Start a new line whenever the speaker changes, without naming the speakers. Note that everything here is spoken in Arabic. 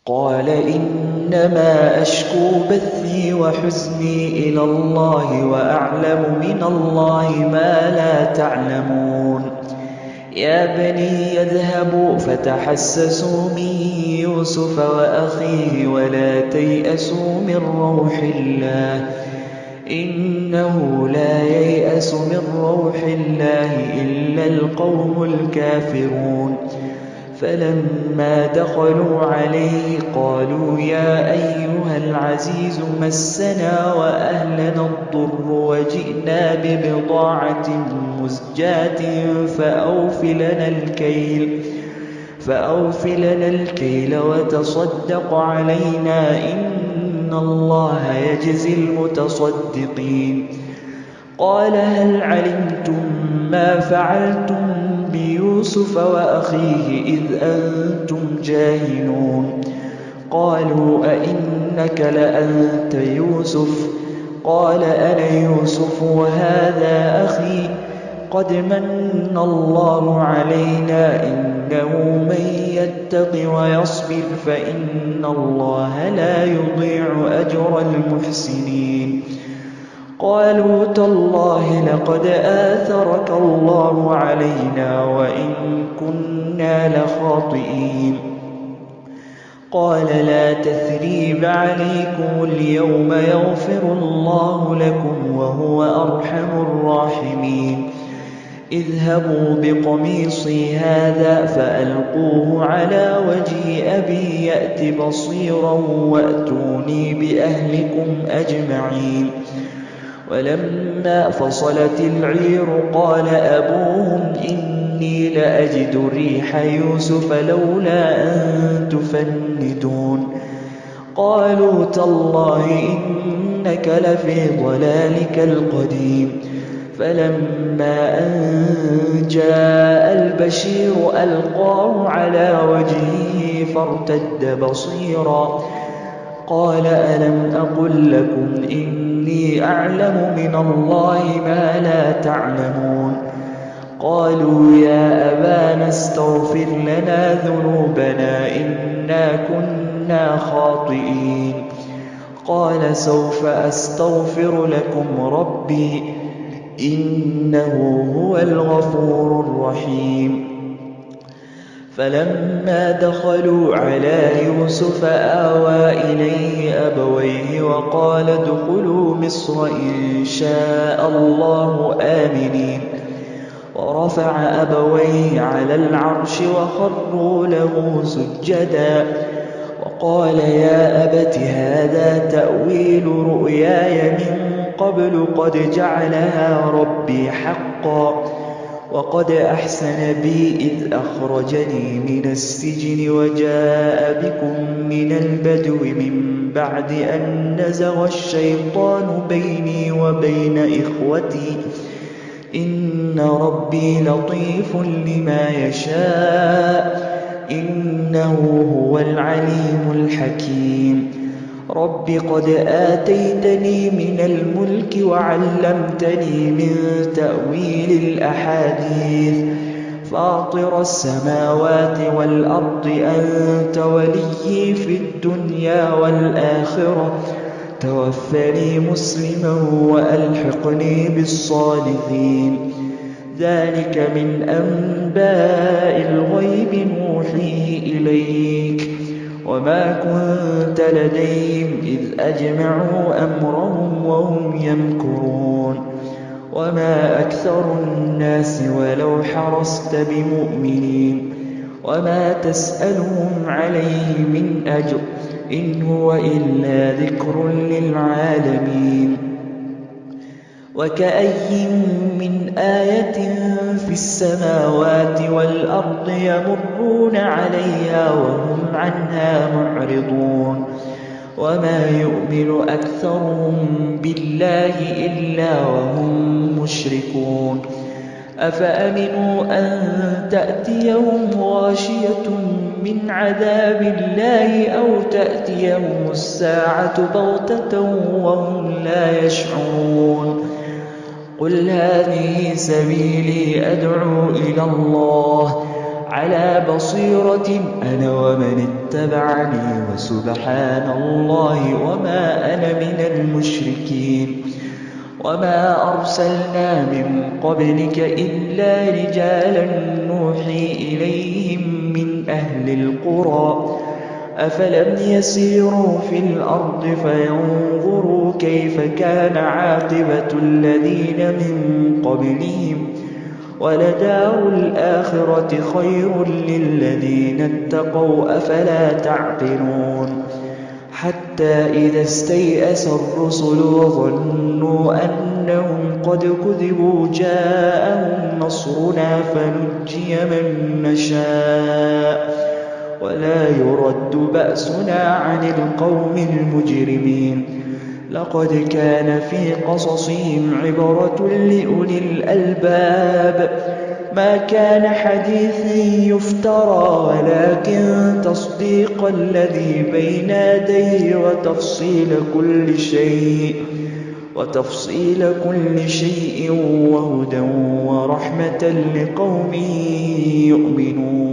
قال إنما أشكو بثي وحزني إلى الله وأعلم من الله ما لا تعلمون يا بني اذهبوا فتحسسوا من يوسف وأخيه ولا تيأسوا من روح الله إنه لا ييأس من روح الله إلا القوم الكافرون فلما دخلوا عليه قالوا يا أيها العزيز مسنا وأهلنا الضر وجئنا ببضاعة مزجاة فأوف لنا الكيل وتصدق علينا إن الله يجزي المتصدقين قال هل علمتم ما فعلتم بيوسف وأخيه إذ أنتم جاهلون قالوا أئنك لأنت يوسف قال أنا يوسف وهذا أخي قد من الله علينا إنه من يتق ويصبر فإن الله لا يضيع أجر المحسنين قالوا تالله لقد آثرك الله علينا وإن كنا لخاطئين قال لا تثريب عليكم اليوم يغفر الله لكم وهو أرحم الراحمين اذهبوا بقميصي هذا فألقوه على وجه أبي يأت بصيرا وأتوني بأهلكم أجمعين ولما فصلت العير قال أبوهم إني لأجد ريح يوسف لولا أن تفندون قالوا تالله إنك لفي ضلالك القديم فلما أن جاء البشير ألقاه على وجهه فارتد بصيرا قال ألم أقل لكم إني أعلم من الله ما لا تعلمون قالوا يا أبانا استغفر لنا ذنوبنا إنا كنا خاطئين قال سوف أستغفر لكم ربي إنه هو الغفور الرحيم فلما دخلوا على يوسف آوى إليه أبويه وقال ادخلوا مصر إن شاء الله آمنين ورفع أبويه على العرش وخروا له سجدا وقال يا أبت هذا تأويل رؤياي من قبل قد جعلها ربي حقا وقد أحسن بي إذ أخرجني من السجن وجاء بكم من البدو من بعد أن نزغ الشيطان بيني وبين إخوتي إن ربي لطيف لما يشاء إنه هو العليم الحكيم رب قد آتيتني من الملك وعلمتني من تأويل الأحاديث فاطر السماوات والأرض أنت وليي في الدنيا والآخرة توفني مسلما وألحقني بالصالحين ذلك من أنباء الغيب نوحيه إليك وما كنت لديهم إذ أجمعوا أمرهم وهم يمكرون وما أكثر الناس ولو حرصت بمؤمنين وما تسألهم عليه من أجر إن هو إلا ذكر للعالمين وكأي من آية في السماوات والأرض يمرون عليها وهم عنها معرضون وما يؤمن أكثرهم بالله إلا وهم مشركون أفأمنوا أن تأتيهم غاشية من عذاب الله أو تأتيهم الساعة بغتة وهم لا يشعرون قل هذه سبيلي أدعو إلى الله على بصيرة أنا ومن اتبعني وسبحان الله وما أنا من المشركين. وما أرسلنا من قبلك إلا رجالا نوحي إليهم من أهل القرى أفلم يسيروا في الأرض فينظروا كيف كان عاقبة الذين من قبلهم ولدار الآخرة خير للذين اتقوا أفلا تعقلون. حتى إذا استيأس الرسل وظنوا أنهم قد كذبوا جاءهم نصرنا فنجي من نشاء ولا يرد بأسنا عن القوم المجرمين. لقد كان في قصصهم عبرة لأولي الألباب ما كان حديثا يفترى ولكن تصديق الذي بين يديه وتفصيل كل شيء وهدى ورحمة لقوم يؤمنون.